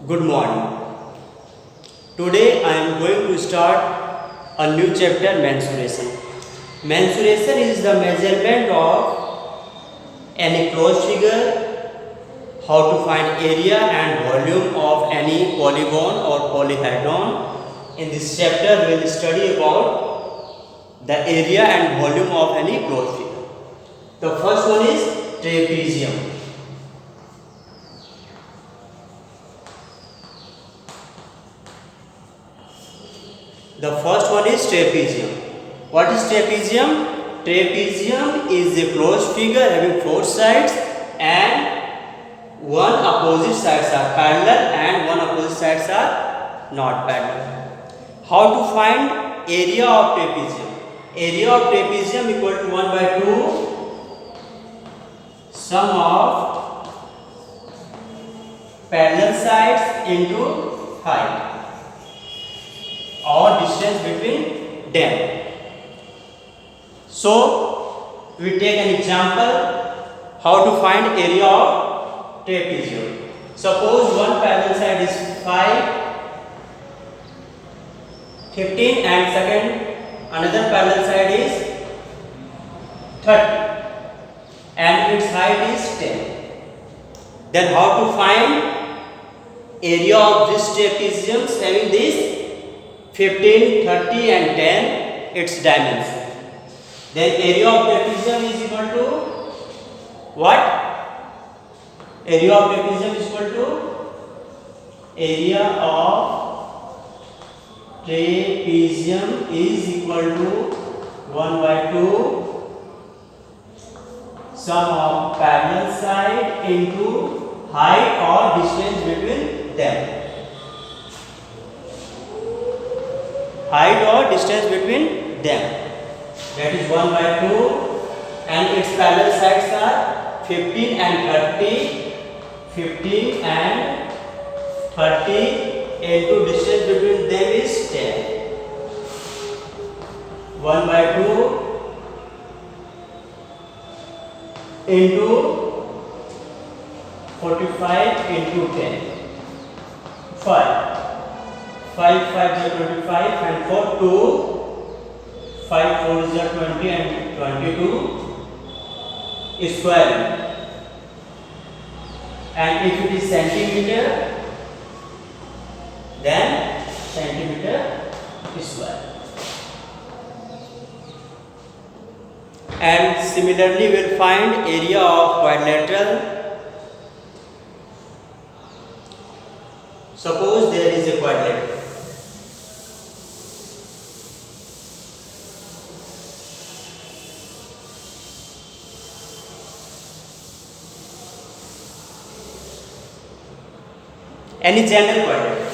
Good morning. Today I am going to start a new chapter, mensuration. Mensuration is the measurement of any closed figure, how to find area and volume of any polygon or polyhedron. In this chapter we will study about the area and volume of any closed figure. The first one is trapezium. The first one is trapezium. What is trapezium? Trapezium is a closed figure having four sides and one opposite sides are parallel and one opposite sides are not parallel. How to find area of trapezium? Area of trapezium equal to 1 by 2 sum of parallel sides into height or distance between them. So we take an example how to find area of trapezium. Suppose one parallel side is 5, 15 and second another parallel side is 30 and its height is 10. Then how to find area of this trapezium having this 15, 30 and 10 its dimension. Then area of trapezium is equal to what? Area of trapezium is equal to area of trapezium is equal to 1 by 2 sum of parallel side into height or distance between them. Height or distance between them. That is 1 by 2 and its parallel sides are 15 and 30. 15 and 30 into distance between them is 10. 1 by 2 into 45 into 10. 5. 5 5 is 25 and 4 2. 5 4 is 20 and 22 is 12. And if it is centimeter, then centimeter is 12. And similarly we will find area of quadrilateral. Suppose there is a quadrilateral. Any general quadrilateral.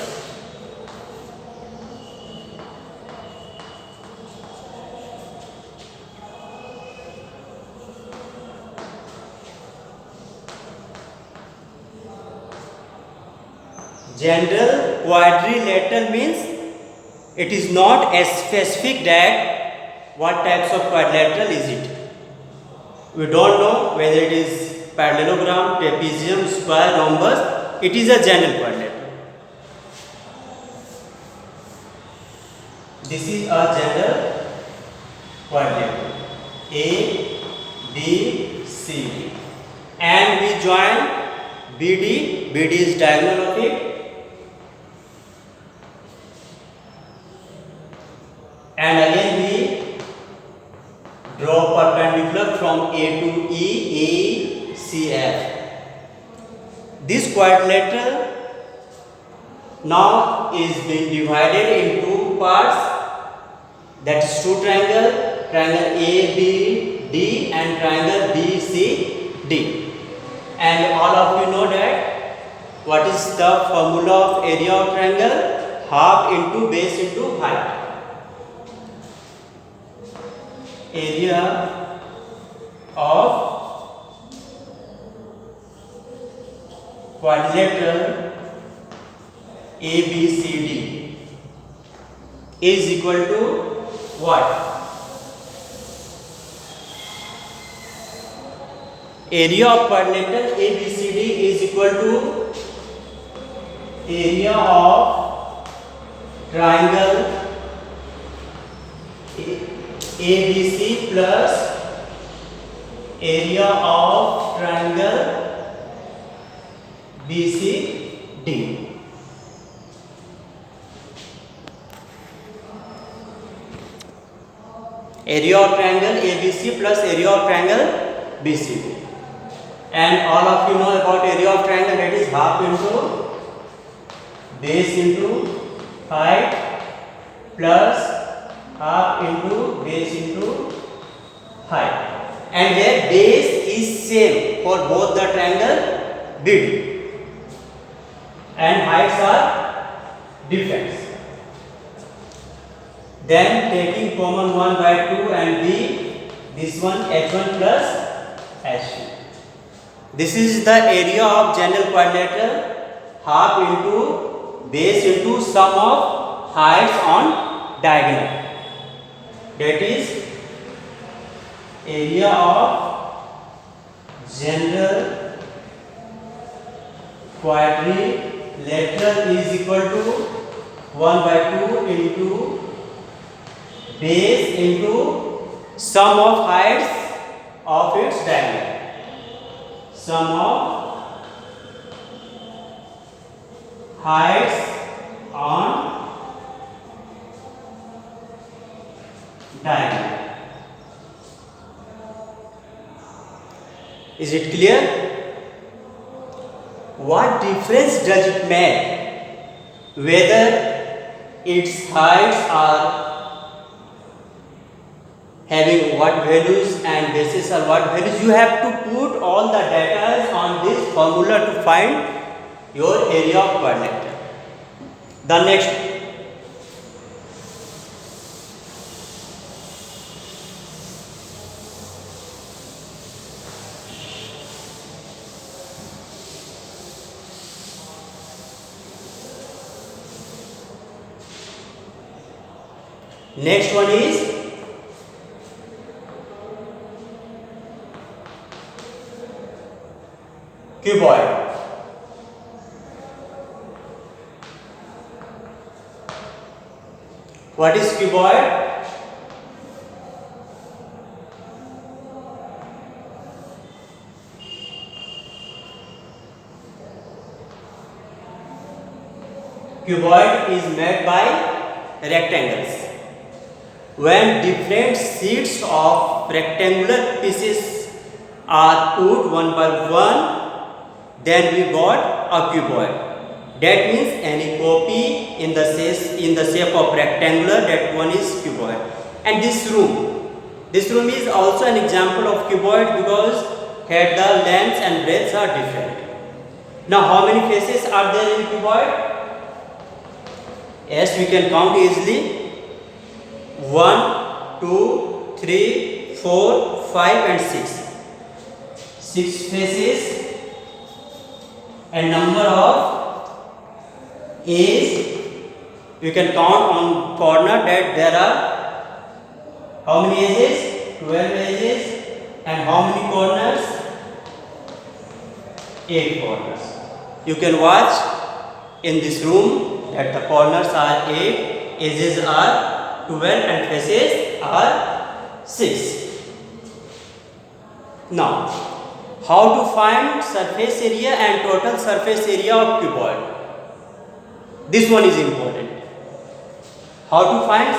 General quadrilateral means it is not as specific that what types of quadrilateral is it. We don't know whether it is parallelogram, trapezium, square, rhombus. It is a general quadrilateral. This is a general quadrilateral. A, B, C, D. And we join BD. BD is diagonal of it. And again we draw perpendicular from A to E, A, C, F. This quadrilateral now is being divided in two parts, that is two triangle, triangle ABD and triangle BCD. And all of you know that what is the formula of area of triangle? Half into base into height. Area of quadrilateral ABCD is equal to what? Area of quadrilateral ABCD is equal to area of triangle ABC plus area of triangle BCD. Area of triangle ABC plus area of triangle BCD. And all of you know about area of triangle, that is half into base into height plus half into base into height. And their base is same for both the triangle BD. And heights are different. Then taking common 1 by 2 and B, this one H1 plus H2. This is the area of general quadrilateral, half into base into sum of heights on diagonal. That is area of general quadrilateral is equal to 1 by 2 into base into sum of heights of its diagonal. Sum of heights on diagonal. Is it clear? What difference does it make whether its heights are having what values and bases are what values? You have to put all the data on this formula to find your area of quadrilateral. The next one is cuboid. What is cuboid? Cuboid is made by rectangles. When different sheets of rectangular pieces are put one by one, then we got a cuboid. That means any copy in the shape of rectangular, that one is cuboid. And this room is also an example of cuboid because here the lengths and breadths are different. Now how many faces are there in cuboid? Yes, we can count easily. 1, 2, 3, 4, 5 and 6. 6 faces. And number of edges, you can count on corner that there are how many edges? 12 edges. And how many corners? 8 corners. You can watch in this room that the corners are 8, edges are 12 and faces are 6. Now, how to find surface area and total surface area of cuboid? This one is important. How to find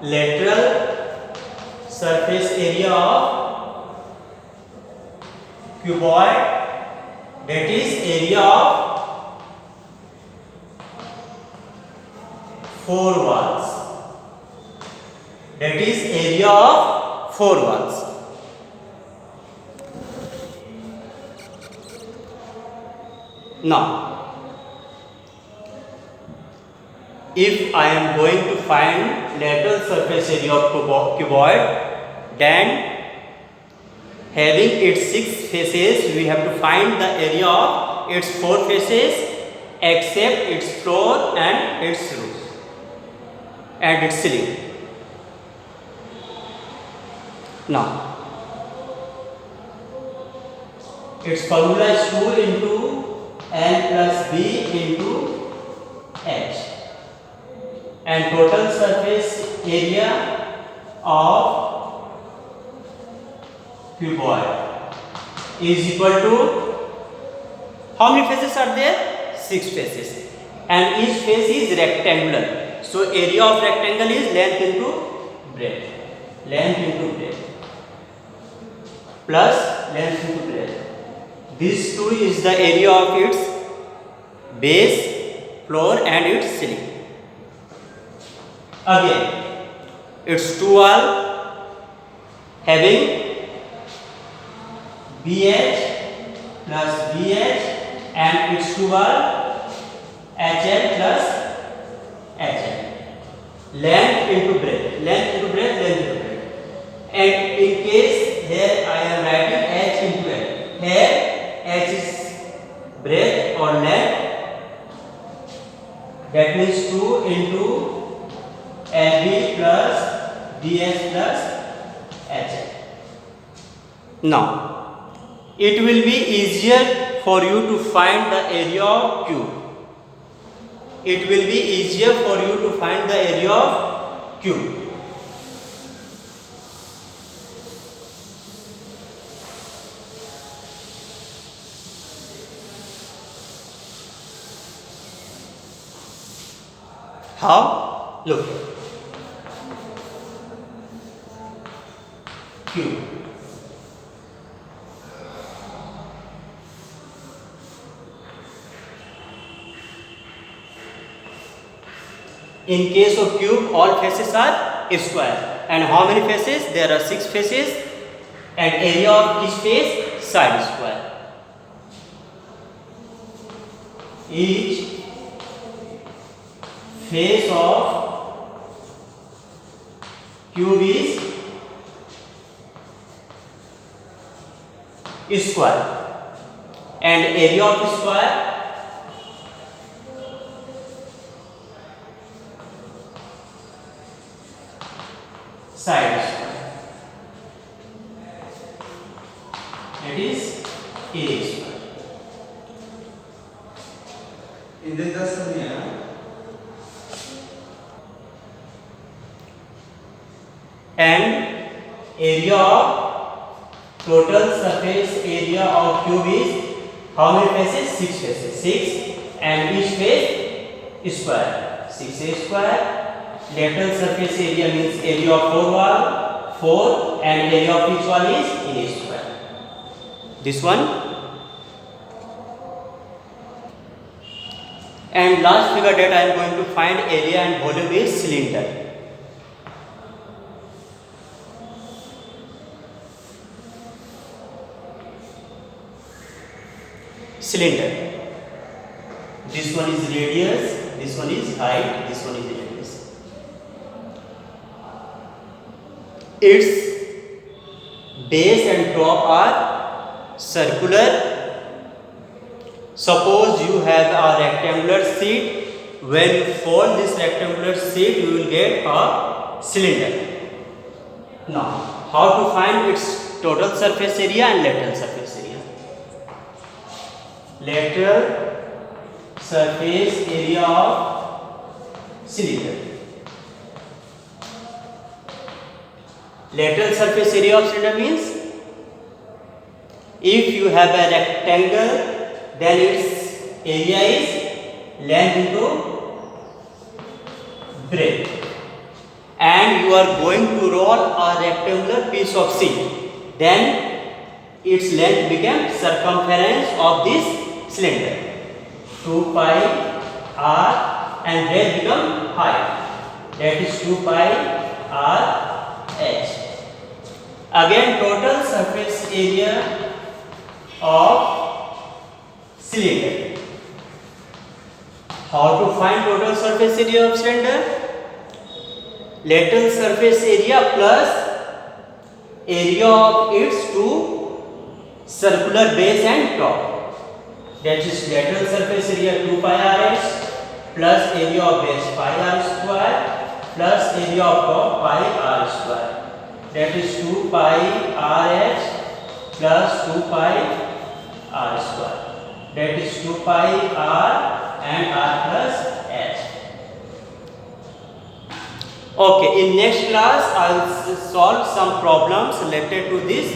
lateral surface area of cuboid, that is area of 4 walls. That is area of 4 walls. Now, if I am going to find lateral surface area of cuboid, then having its 6 faces, we have to find the area of its 4 faces except its floor and its roof and its ceiling. Now, its formula is 2 into L plus B into H, and total surface area of cuboid is equal to, how many faces are there? 6 faces, and each face is rectangular. So area of rectangle is length into breadth, plus length into breadth. This 2 is the area of its base, floor and its ceiling. Again, its two wall having BH plus BH and its two wall HL plus HL. Length into breadth, and in case here I am writing H into L. Here H is breadth or length, that means 2 into LB plus BH plus HL. Now it will be easier for you to find the area of cube. How? Look. Cube. In case of cube, all faces are square. And how many faces? There are 6 faces, and area of each face side square. Each face of cube is square, and area of square side square, that is A square. And area of total surface area of cube is how many faces? 6 faces. 6, and each face square. 6A square. Lateral surface area means area of 4 wall, 4, and area of each wall is A square. This one. And last figure that I am going to find area and volume is cylinder. Cylinder. This one is radius, this one is height, this one is radius. Its base and top are circular. Suppose you have a rectangular sheet. When you fold this rectangular sheet, you will get a cylinder. Now, how to find its total surface area and lateral surface area? Lateral surface area of cylinder. Lateral surface area of cylinder means if you have a rectangle, then its area is length into breadth, and you are going to roll a rectangular piece of sheet, then its length becomes circumference of this cylinder. 2 pi r, and breadth become height, that is 2 pi r h. Again, total surface area of cylinder. How to find total surface area of cylinder? Lateral surface area plus area of its two circular base and top. That is lateral surface area 2 pi rh plus area of base pi r square plus area of top pi r square. That is 2 pi rh plus 2 pi r square. That is 2 pi r and r plus h. Okay, in next class I will solve some problems related to this